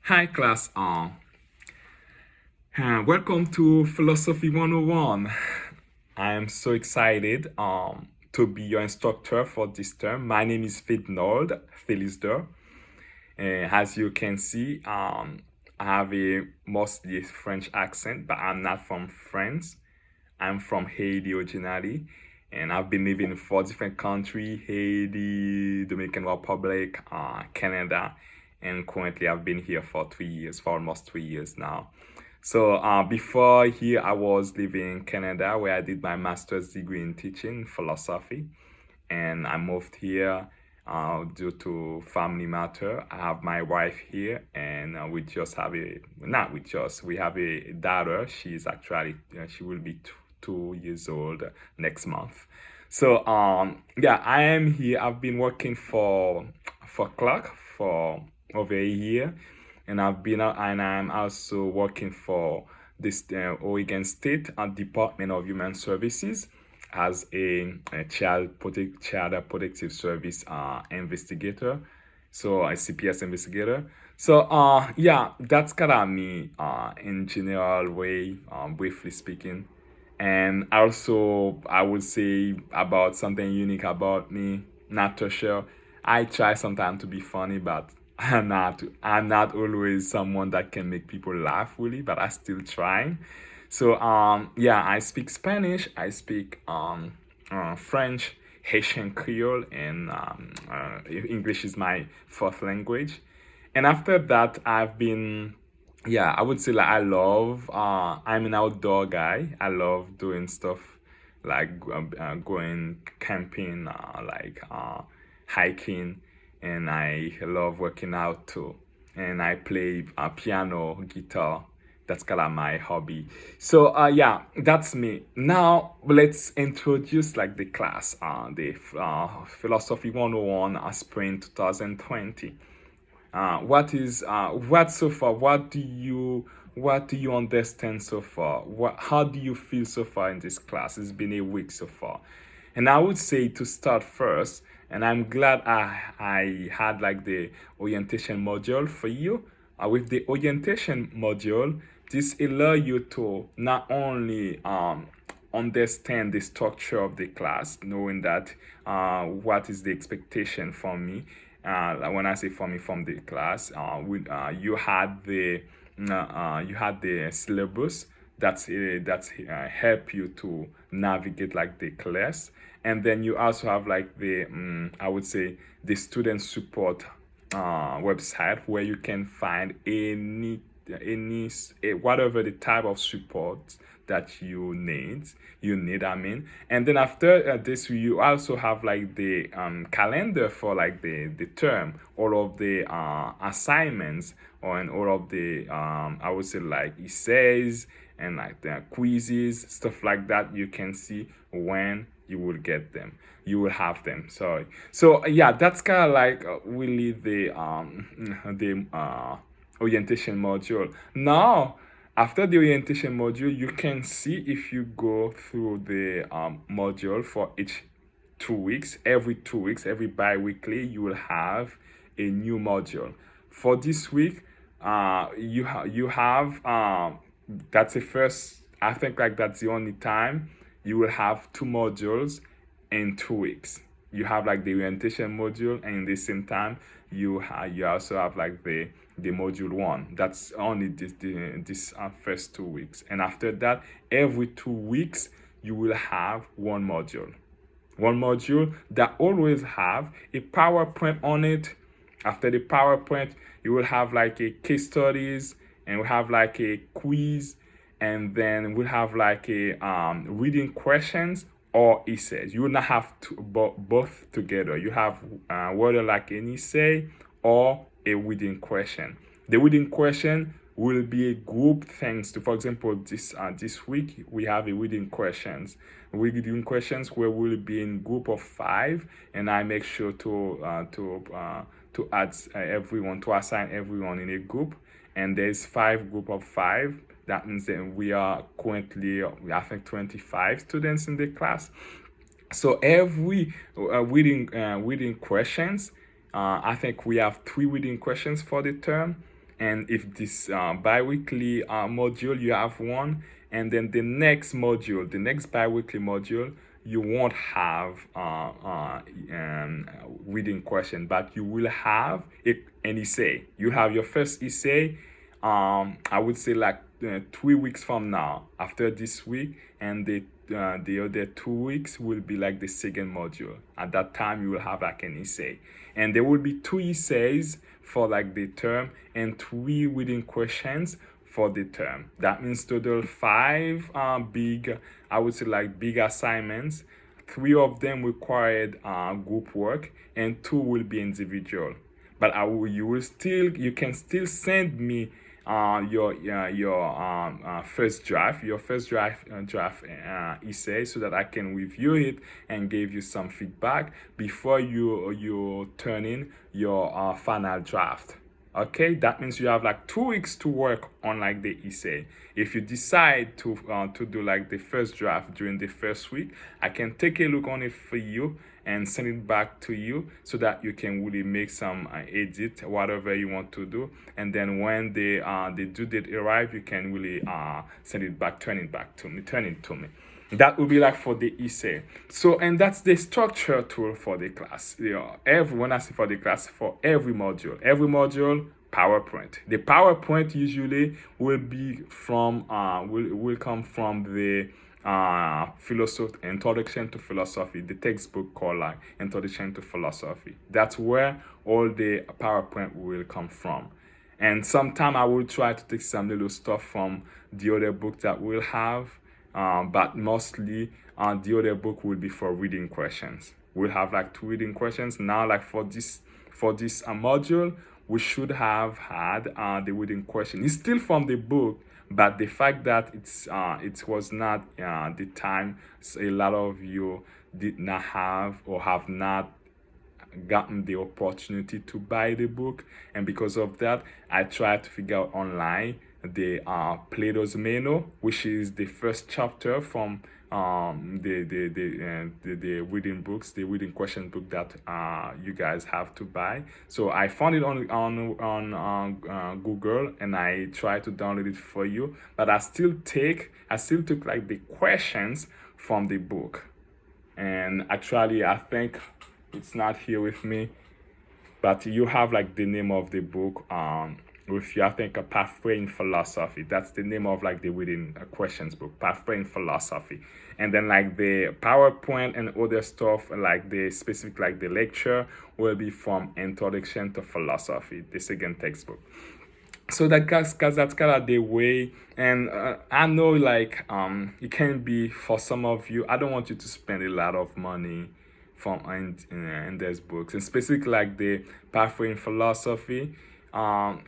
Hi, class. Welcome to Philosophy 101. I am so excited to be your instructor for this term. My name is Fidnold Felisder. And as you can see, I have a mostly French accent, but I'm not from France. I'm from Haiti originally, and I've been living in four different countries: Haiti, Dominican Republic, Canada, and currently I've been here for 3 years, for almost 3 years now. So before here, I was living in Canada where I did my master's degree in teaching philosophy, and I moved here due to family matter. I have my wife here, and we just have a not we just we have a daughter. She's actually she will be 2 years old next month. So yeah, I am here. I've been working for Clark for over a year, and I'm also working for this Oregon State Department of Human Services as a child protective service investigator, so a CPS investigator. So yeah, that's kind of me in general way, briefly speaking. And also, I would say about something unique about me, not to share. I try sometimes to be funny, but I'm not always someone that can make people laugh really, but I still try. So yeah, I speak Spanish, I speak French, Haitian Creole, and English is my fourth language. And after that, I've been, yeah, I would say like I'm an outdoor guy. I love doing stuff like going camping, hiking, and I love working out too. And I play piano, guitar. That's kind of my hobby. So yeah, that's me. Now let's introduce like the class, the Philosophy 101 Spring 2020. What so far? What do you understand so far? How do you feel so far in this class? It's been a week so far, and I would say to start first. And I'm glad I had like the orientation module for you. With the orientation module, this allow you to not only understand the structure of the class, knowing that what is the expectation from me. When I say from me, from the class, you had the syllabus that's help you to navigate like the class, and then you also have like the I would say the student support website where you can find whatever the type of support that you need, I mean. And then after this, you also have like the calendar for like the term, all of the assignments, and all of the I would say like essays and like the quizzes, stuff like that. You can see when you will get them, you will have them, sorry. So yeah, that's kind of like really the orientation module. Now, after the orientation module, you can see if you go through the module for each 2 weeks, every 2 weeks, every bi-weekly, you will have a new module. For this week, you have that's the first. I think like that's the only time you will have two modules in 2 weeks. You have like the orientation module, and in the same time, you also have like the module one. That's only this first 2 weeks, and after that, every 2 weeks you will have one module that always have a PowerPoint on it. After the PowerPoint, you will have like a case studies, and we have like a quiz, and then we have like a reading questions or essays. You will not have both together. You have whether like an essay or a reading question. The reading question will be a group thanks to, for example, this week we have a reading questions where we'll be in group of five, and I make sure to add everyone, to assign everyone in a group, and there's five group of five. That means that we are currently, I think, 25 students in the class. So every reading questions, I think we have three reading questions for the term, And if this bi-weekly module, you have one, and then the next module, the next bi-weekly module, you won't have reading question, but you will have an essay. You have your first essay, I would say like 3 weeks from now, after this week, and the other 2 weeks will be like the second module. At that time, you will have like an essay, and there will be 2 essays for like the term and 3 reading questions for the term. That means total 5 I would say like big assignments. 3 of them required group work, and 2 will be individual. But you can still send me your first draft essay, so that I can review it and give you some feedback before you turn in your final draft. Okay, that means you have like 2 weeks to work on like the essay. If you decide to do like the first draft during the first week, I can take a look on it for you and send it back to you, so that you can really make some edit, whatever you want to do. And then when the due date arrive, you can really send it back, turn it to me. That will be like for the essay. So, and that's the structure tool for the class. When I say for the class, for every module, PowerPoint. The PowerPoint usually will be from will come from the philosophy, Introduction to Philosophy, the textbook called like Introduction to Philosophy. That's where all the PowerPoint will come from. And sometime I will try to take some little stuff from the other book that we'll have, but mostly the other book will be for reading questions. We'll have like 2 reading questions. Now, like for this module, we should have had the reading question. It's still from the book, but the fact that it was not the time, so a lot of you did not have or have not gotten the opportunity to buy the book, and because of that, I tried to figure out online the Plato's Meno, which is the first chapter from the reading books, the reading question book that you guys have to buy. So I found it on Google, and I tried to download it for you. But I still took like the questions from the book, and actually I think it's not here with me, but you have like the name of the book with you. I think a Pathway in Philosophy. That's the name of like the reading questions book, Pathway in Philosophy. And then like the PowerPoint and other stuff, like the specific like the lecture, will be from Introduction to Philosophy, the second textbook. So that's kind of the way. And I know like it can be for some of you. I don't want you to spend a lot of money from in these books, and specifically like the Pathway in Philosophy.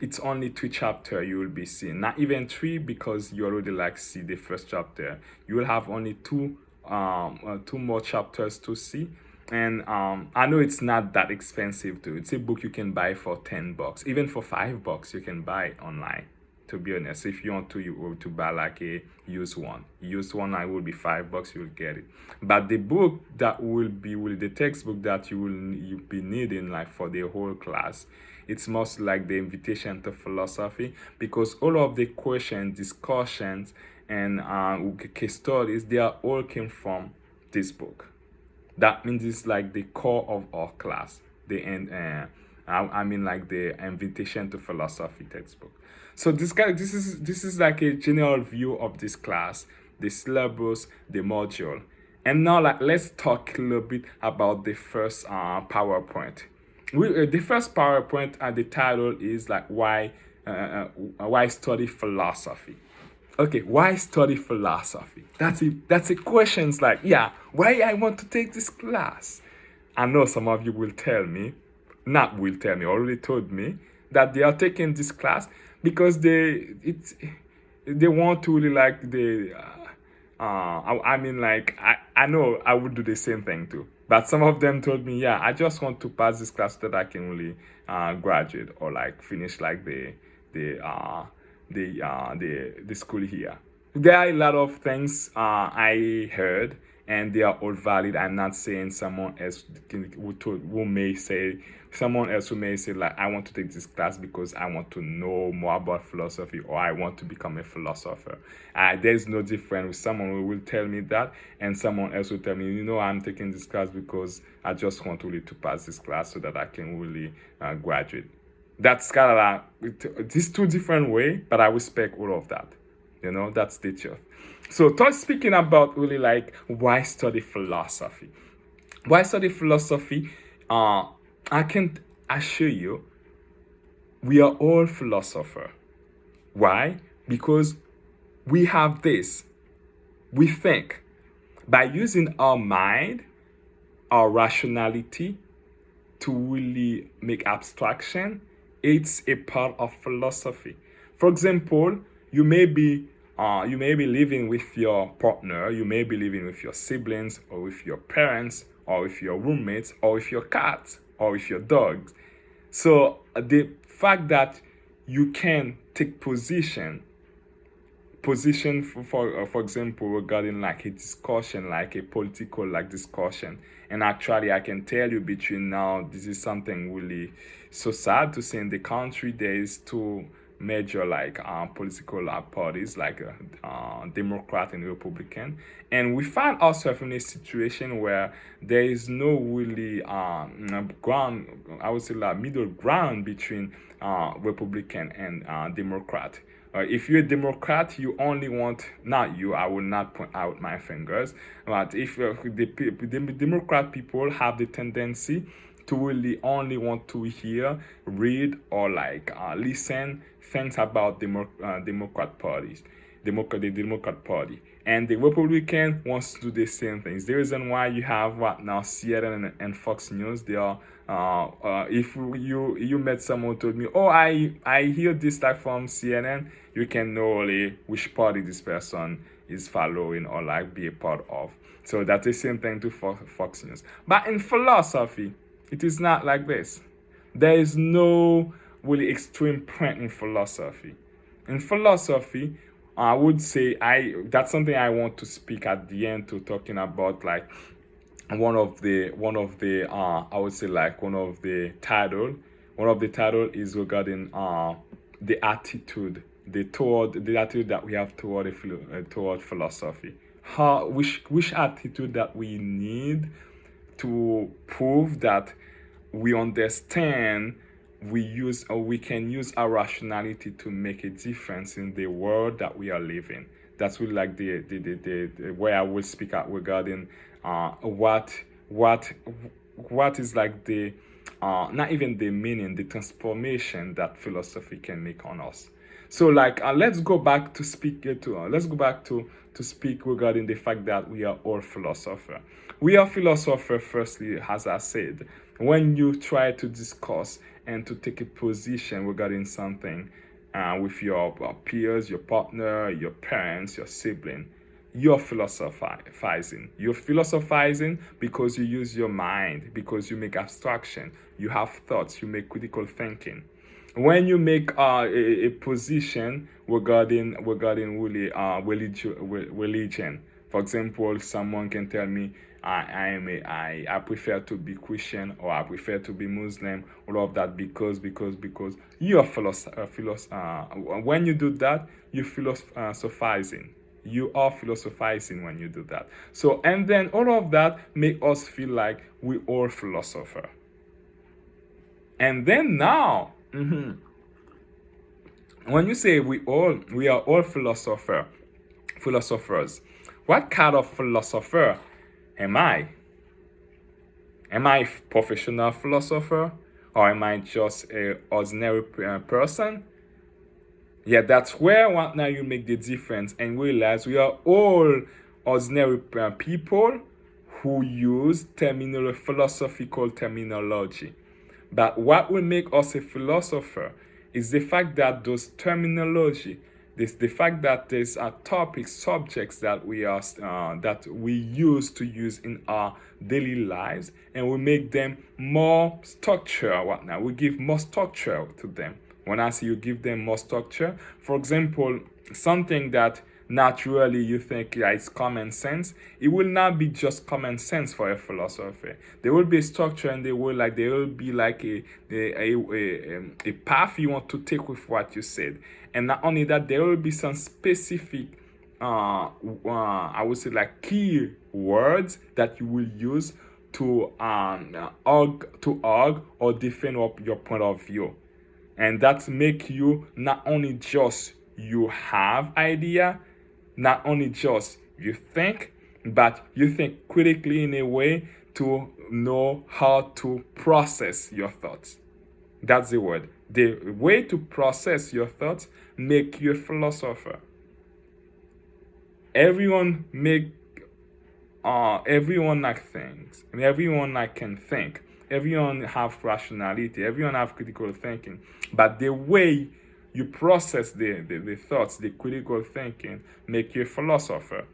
It's only 2 chapters you will be seeing, not even 3, because you already like see the first chapter. You will have only 2 more chapters to see. And I know it's not that expensive too. It's a book you can buy for $10, even for $5 you can buy it online. To be honest, if you want to buy like a used one, I will be $5, you'll get it. But the book that will be the textbook that you'll be needing like for the whole class, it's most like the Invitation to Philosophy, because all of the questions, discussions, and case studies, they are all came from this book. That means it's like the core of our class. The end. I mean like the Invitation to Philosophy textbook. So this is like a general view of this class, the syllabus, the module. And now like let's talk a little bit about the first PowerPoint. The first PowerPoint, the title is like why study philosophy. Okay, why study philosophy? That's a question. It's like, yeah, why I want to take this class? I know some of you will tell me, already told me that they are taking this class because they want to really like I mean like I know I would do the same thing too. But some of them told me, yeah, I just want to pass this class so that I can really graduate or like finish like the school here. There are a lot of things I heard, and they are all valid. I'm not saying who may say someone else who may say like I want to take this class because I want to know more about philosophy or I want to become a philosopher. There's no difference with someone who will tell me that and someone else will tell me, I'm taking this class because I just want really to pass this class so that I can really graduate. That's kind of like these two different way, but I respect all of that. That's the truth. So, speaking about really like why study philosophy. Why study philosophy? I can assure you, we are all philosopher. Why? Because we have this. We think by using our mind, our rationality to really make abstraction. It's a part of philosophy. For example, you may be living with your partner, you may be living with your siblings or with your parents or with your roommates or with your cats or with your dogs. So the fact that you can take position for example regarding like a discussion, like a political like discussion, and actually I can tell you between now this is something really so sad to see in the country. There is two major like political parties like Democrat and Republican, and we find ourselves in a situation where there is no really ground, I would say like middle ground between Republican and Democrat. If you're a Democrat, you only want, not you, I will not point out my fingers, but if the Democrat people have the tendency to really only want to hear, read, or like listen things about Democrat parties. The Democrat Party, and the Republican wants to do the same things. The reason why you have what now CNN and Fox News, they are. If you met someone who told me, oh, I hear this like from CNN, you can know really which party this person is following or like be a part of. So that's the same thing to Fox News. But in philosophy, it is not like this. There is no really extreme point in philosophy. In philosophy, I would say that's something I want to speak at the end to talking about like one of the I would say like one of the title is regarding the attitude the attitude that we have toward philosophy, how which attitude that we need to prove that we understand, we can use our rationality to make a difference in the world that we are living. That's really like the way I will speak out regarding what what is like the not even the meaning, the transformation that philosophy can make on us. So like let's go back to speak to let's go back to speak regarding the fact that we are all philosopher. We are philosopher firstly, as I said, when you try to discuss and to take a position regarding something with your peers, your partner, your parents, your sibling, you're philosophizing. You're philosophizing because you use your mind, because you make abstraction, you have thoughts, you make critical thinking. When you make a position regarding really religion, for example, someone can tell me I prefer to be Christian or I prefer to be Muslim, all of that because you are when you do that, you're philosophizing. You are philosophizing when you do that. So and then all of that make us feel like we all philosopher. And then now, when you say we are all philosophers, what kind of philosopher am I? Am I a professional philosopher or am I just a ordinary person? Yeah, that's where what now you make the difference and realize we are all ordinary people who use philosophical terminology. But what will make us a philosopher is the fact that those terminology, the fact that there's a topic subjects that we use in our daily lives, and we make them more structure. What now? We give more structure to them. When I say you give them more structure, for example, something that naturally you think yeah, it's common sense, it will not be just common sense for a philosopher. There will be a structure, and there will be like a path you want to take with what you said. And not only that, there will be some specific I would say like key words that you will use to argue or defend up your point of view, and that make you not only just you have idea, not only just you think, but you think critically in a way to know how to process your thoughts. That's the word. The way to process your thoughts make you a philosopher. Everyone make everyone like thinks, and everyone like can think. Everyone have rationality. Everyone have critical thinking. But the way you process the thoughts, the critical thinking, make you a philosopher.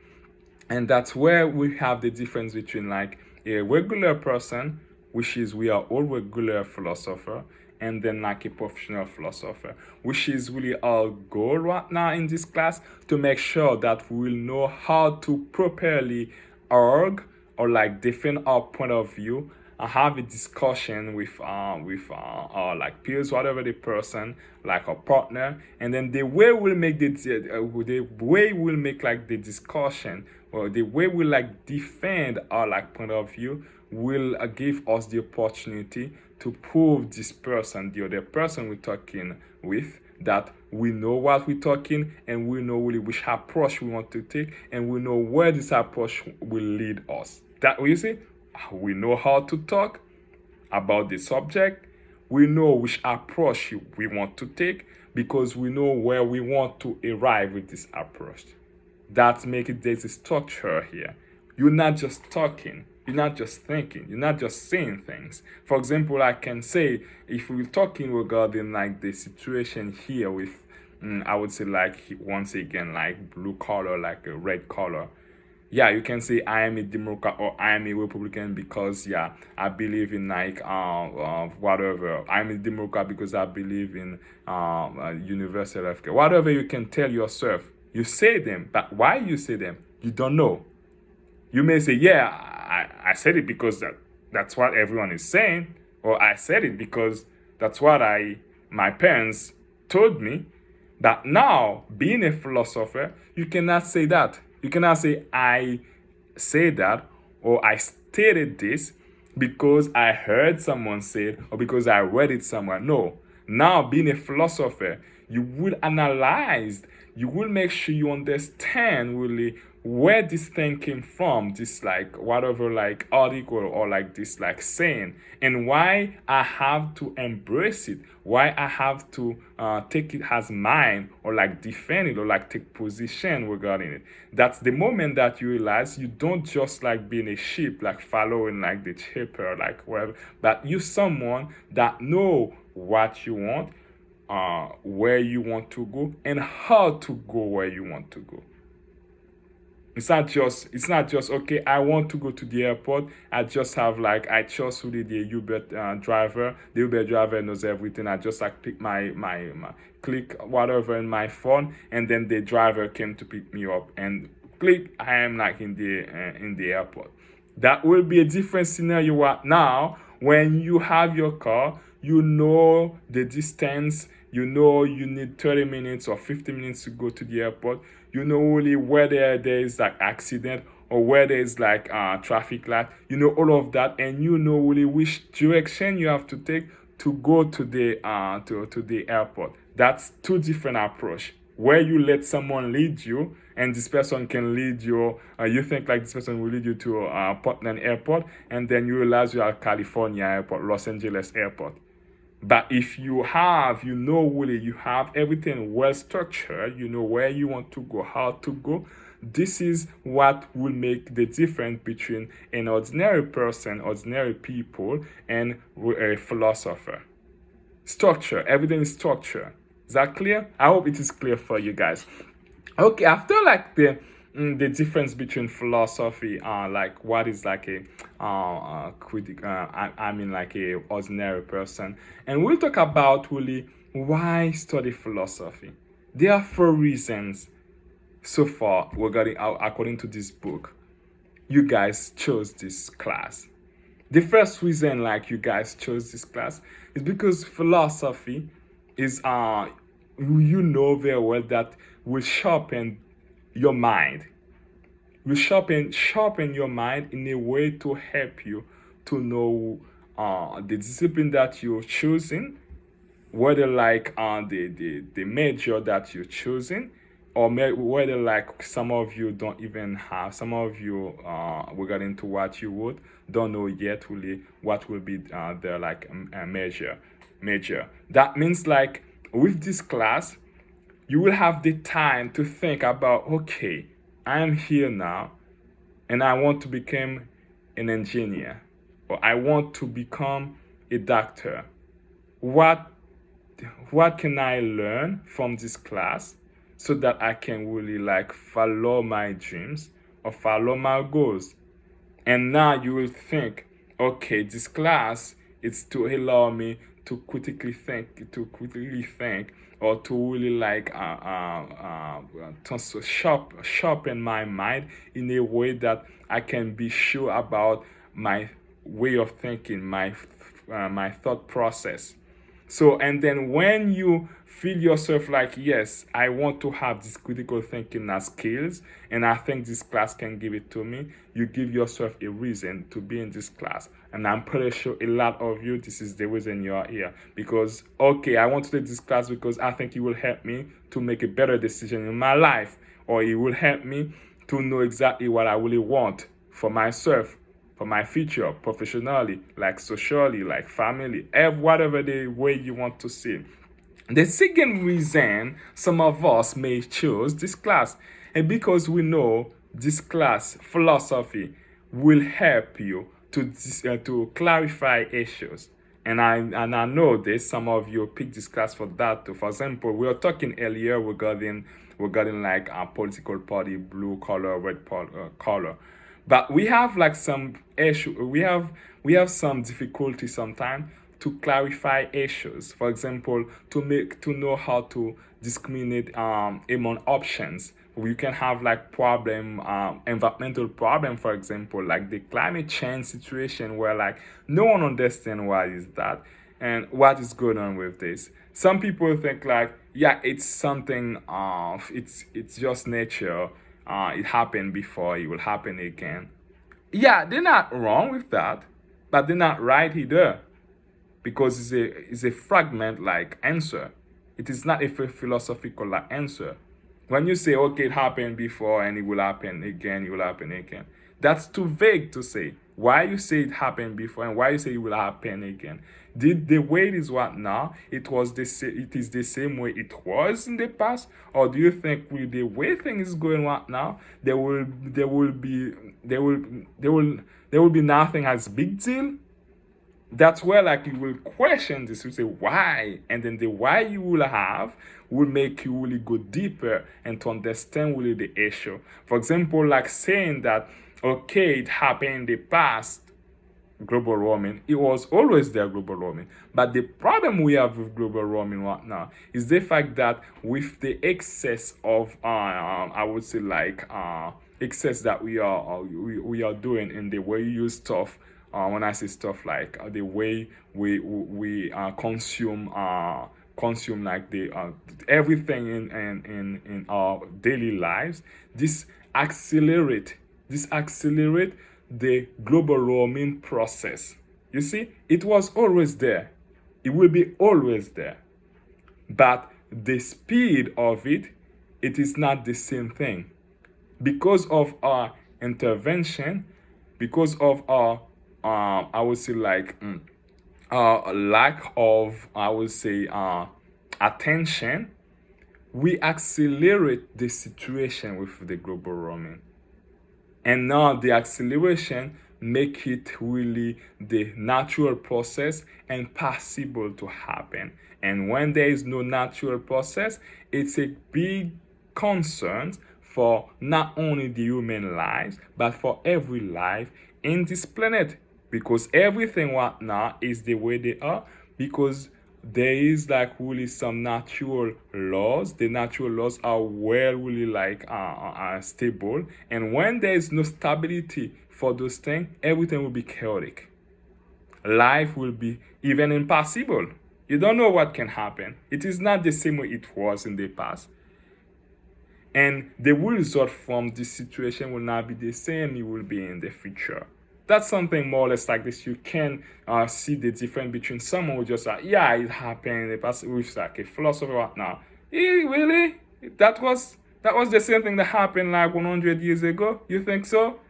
And that's where we have the difference between like a regular person, which is we are all regular philosopher, and then like a professional philosopher, which is really our goal right now in this class, to make sure that we will know how to properly argue or like defend our point of view, have a discussion with our like peers, whatever the person, like a partner, and then the way we'll make the way we'll make like the discussion, or the way we like defend our like point of view, will give us the opportunity to prove this person, the other person we're talking with, that we know what we're talking, and we know really which approach we want to take, and we know where this approach will lead us. That you see, we know how to talk about the subject, we know which approach we want to take, because we know where we want to arrive with this approach. That makes it, there's a structure here. You're not just talking, you're not just thinking, you're not just saying things. For example, I can say, if we're talking regarding like the situation here with I would say like once again like blue color, like a red color, yeah, you can say I am a Democrat or I am a Republican because yeah, I believe in like whatever. I'm a Democrat because I believe in universal healthcare. Whatever you can tell yourself, you say them. But why you say them, you don't know. You may say, yeah, I said it because that's what everyone is saying, or I said it because that's what my parents told me. But now, being a philosopher, you cannot say that. You cannot say, I say that, or I stated this because I heard someone say it, or because I read it somewhere. No. Now, being a philosopher, you will analyze, you will make sure you understand really where this thing came from, this like whatever like article or like this like saying, and why I have to embrace it, why I have to take it as mine, or like defend it, or like take position regarding it. That's the moment that you realize you don't just like being a sheep, like following like the shepherd, like whatever, but you someone that know what you want, where you want to go, and how to go where you want to go. It's not just okay, I want to go to the airport. I just have like I trust really the Uber driver. The Uber driver knows everything. I just like pick my click whatever in my phone, and then the driver came to pick me up, and click, I am like in the airport. That will be a different scenario right now when you have your car, you know the distance, you know you need 30 minutes or 50 minutes to go to the airport, you know only where there is like accident, or where there is like traffic light, you know all of that, and you know really which direction you have to take to go to the to the airport. That's two different approach, where you let someone lead you, and this person can lead you, you think like this person will lead you to Portland airport, and then you realize you are California airport, Los Angeles airport. But if you have, you know really, you have everything well structured, you know where you want to go, how to go, this is what will make the difference between an ordinary person, ordinary people, and a philosopher. Structure, everything is structure. Is that clear? I hope it is clear for you guys. Okay, after like the difference between philosophy, like what is like a critic, I mean like a ordinary person, and we'll talk about really why study philosophy. There are four reasons so far regarding according to this book, you guys chose this class. The first reason like you guys chose this class is because philosophy is you know very well that will sharpen your mind. Will sharpen your mind in a way to help you to know the discipline that you're choosing, whether like the major that you're choosing, or whether like some of you don't even have, some of you regarding to what you would don't know yet really what will be their like major. That means like with this class you will have the time to think about, okay, I am here now and I want to become an engineer, or I want to become a doctor. What what can I learn from this class so that I can really like follow my dreams or follow my goals? And now you will think, okay, this class is to allow me to critically think, or to really like sharpen my mind in a way that I can be sure about my way of thinking, my thought process. So, and then when you feel yourself like, yes, I want to have this critical thinking as skills, and I think this class can give it to me, you give yourself a reason to be in this class. And I'm pretty sure a lot of you, this is the reason you are here. Because, okay, I want to take this class because I think it will help me to make a better decision in my life, or it will help me to know exactly what I really want for myself, for my future, professionally, like socially, like family, whatever the way you want to see. The second reason some of us may choose this class, and because we know this class, philosophy, will help you to clarify issues. And I know this. Some of you pick this class for that too. For example, we were talking earlier regarding like a political party, blue color, red color. But we have like some issue. We have some difficulty sometimes to clarify issues. For example, to know how to discriminate among options. We can have like environmental problem, for example, like the climate change situation, where like no one understands what is that and what is going on with this. Some people think like, yeah, it's something. It's just nature. It happened before. It will happen again. Yeah, they're not wrong with that, but they're not right either, because it's a fragment like answer. It is not a philosophical like answer. When you say, okay, it happened before and it will happen again, it will happen again, that's too vague to say. Why you say it happened before and why you say it will happen again? Did the way it is what now? It is the same way it was in the past, or do you think with the way things is going right now, there will be nothing as big deal? That's where like you will question this. You say why, and then the why you will have will make you really go deeper and to understand really the issue. For example, like saying that, okay, it happened in the past, global warming, it was always there, global warming. But the problem we have with global warming right now is the fact that with the excess of I would say like excess that we are doing in the way we use stuff. When I say stuff, like the way we consume like the everything in our daily lives, this accelerate this accelerate the global warming process. You see, it was always there, it will be always there, but the speed of it is not the same thing. Because of our intervention, because of our I would say like lack of, I would say, attention, we accelerate the situation with the global warming. And now the acceleration make it really the natural process and possible to happen. And when there is no natural process, it's a big concern for not only the human lives, but for every life in this planet. Because everything right now is the way they are, because there is like really some natural laws. The natural laws are well really like stable, and when there is no stability for those things, everything will be chaotic. Life will be even impossible. You don't know what can happen. It is not the same way it was in the past. And the result from this situation will not be the same it will be in the future. That's something more or less like this. You can see the difference between someone who just like, yeah, it happened in the past, with like a philosopher right now. Really? That was the same thing that happened like 100 years ago? You think so?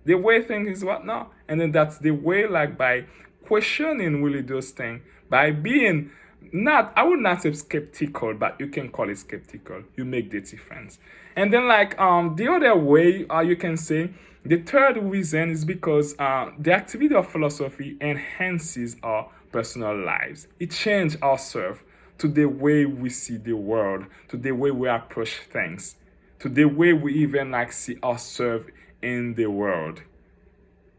The way things is what now? And then that's the way, like, by questioning really those things, by being not, I would not say skeptical, but you can call it skeptical. You make the difference. And then like the other way, you can say the third reason is because the activity of philosophy enhances our personal lives. It changes ourselves to the way we see the world, to the way we approach things, to the way we even like see ourselves in the world.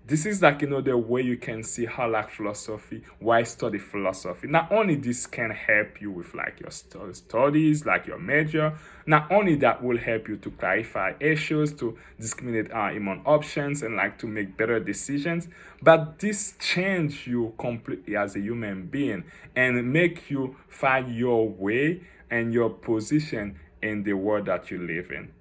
This is like the way you can see how like philosophy, why study philosophy. Not only this can help you with like your studies, like your major. Not only that will help you to clarify issues, to discriminate among options, and like to make better decisions, but this change you completely as a human being and make you find your way and your position in the world that you live in.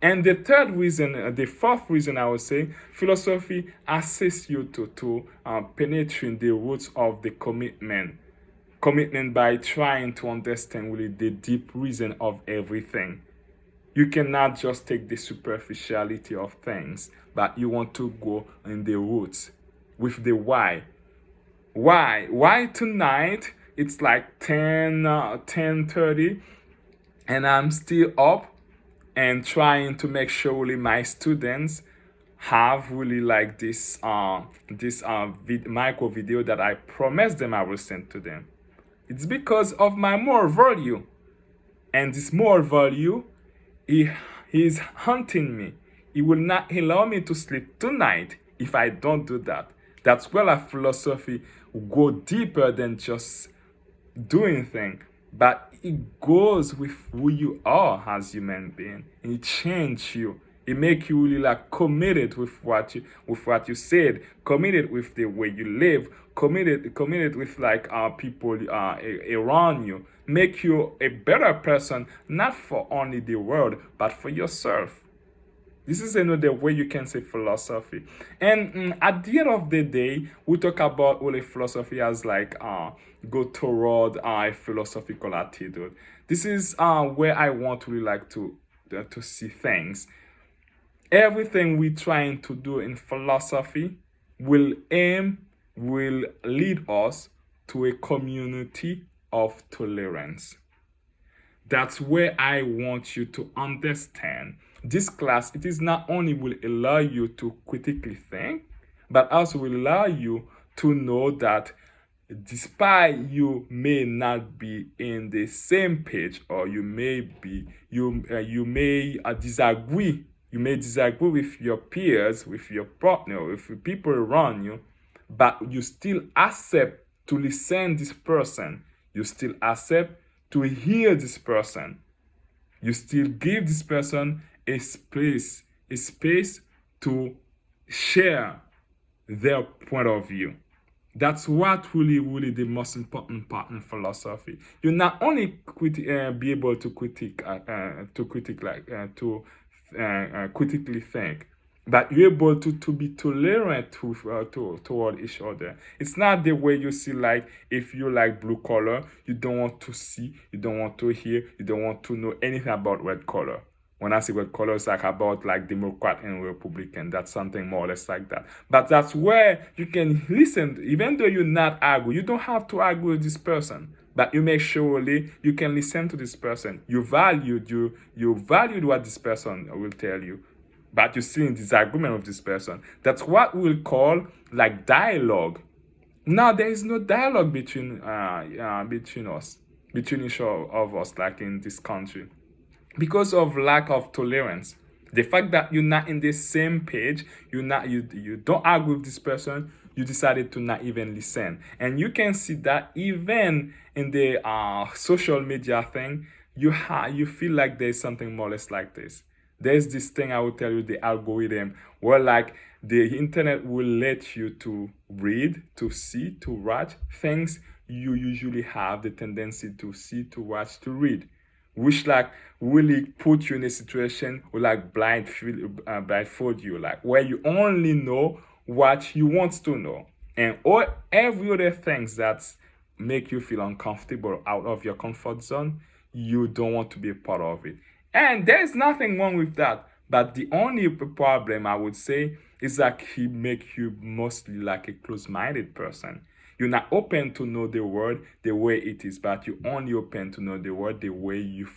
And the third reason, the fourth reason, I would say, philosophy assists you to penetrate the roots of the commitment. Commitment by trying to understand really the deep reason of everything. You cannot just take the superficiality of things, but you want to go in the roots with the why. Why tonight it's like 10:30 and I'm still up and trying to make sure really my students have really like this micro video that I promised them I will send to them. It's because of my moral value, and this moral value, he is hunting me. He will not allow me to sleep tonight if I don't do that. That's where a philosophy go deeper than just doing things, but it goes with who you are as human being. It changes you. It make you really like committed with what you said, committed with the way you live, committed with like people around you. Make you a better person, not for only the world, but for yourself. This is another way you can say philosophy. And at the end of the day, we talk about all philosophy as like go toward a philosophical attitude. This is where I want to really like to see things. Everything we're trying to do in philosophy will lead us to a community of tolerance. That's where I want you to understand. This class, it is not only will allow you to critically think, but also will allow you to know that despite you may not be in the same page, or you may disagree, you may disagree with your peers, with your partner, with the people around you, but you still accept to listen this person. You still accept to hear this person. You still give this person a space to share their point of view. That's what really the most important part in philosophy. You not only be able to critically think, but you're able to be tolerant toward each other. It's not the way you see, like, if you like blue color, you don't want to see, you don't want to hear, you don't want to know anything about red color. When I say red color, it's like about like Democrat and Republican. That's something more or less like that. But that's where you can listen, even though you're not agree. You don't have to agree with this person, but you make sure you can listen to this person. You valued what this person will tell you, but you're still in disagreement with this person. That's what we'll call like dialogue. Now there is no dialogue between us, between each of us, like in this country, because of lack of tolerance. The fact that you're not in the same page, you don't agree with this person, you decided to not even listen. And you can see that even in the social media thing, you feel like there's something more or less like this. There's this thing I will tell you, the algorithm, where like the internet will let you to read, to see, to watch things you usually have the tendency to see, to watch, to read, which like really put you in a situation where like blindfold you, like where you only know what you want to know, and all every other things that make you feel uncomfortable out of your comfort zone, you don't want to be a part of it. And there's nothing wrong with that. But the only problem I would say is that he make you mostly like a close-minded person. You're not open to know the world the way it is, but you only open to know the world the way you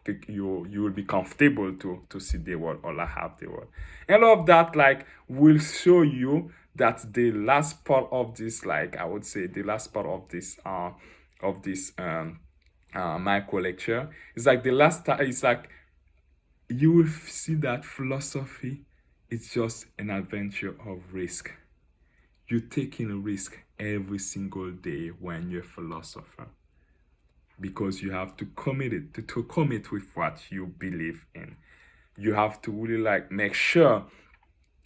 will be comfortable to see the world or like have the world. And all of that like will show you that the last part of this, like I would say the last part of this micro lecture is like the last time. It's like you will see that philosophy is just an adventure of risk. You're taking a risk every single day when you're a philosopher, because you have to commit with what you believe in. You have to really like make sure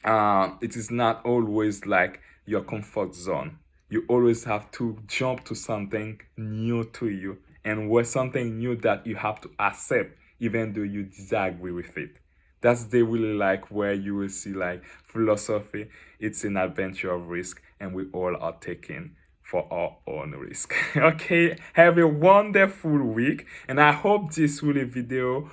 it is not always like your comfort zone. You always have to jump to something new to you, and where something new that you have to accept even though you disagree with it. That's the really like where you will see like philosophy, it's an adventure of risk, and we all are taking for our own risk. Okay, have a wonderful week, and I hope this really video,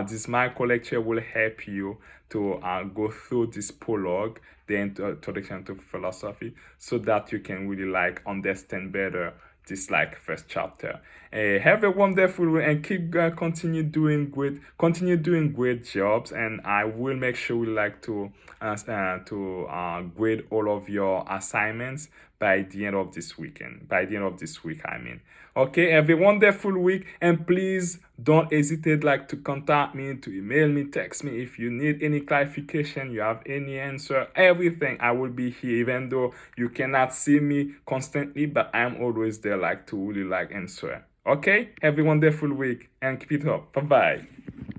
this micro lecture will help you to go through this prologue, the introduction to philosophy, so that you can really like understand better this like first chapter. Have a wonderful week, and keep continue doing great jobs, and I will make sure we like to grade all of your assignments by the end of this weekend. By the end of this week, I mean. Okay, have a wonderful week, and please don't hesitate like to contact me, to email me, text me if you need any clarification, you have any answer, everything. I will be here, even though you cannot see me constantly, but I'm always there like to really like answer. Okay, have a wonderful week and keep it up. Bye bye.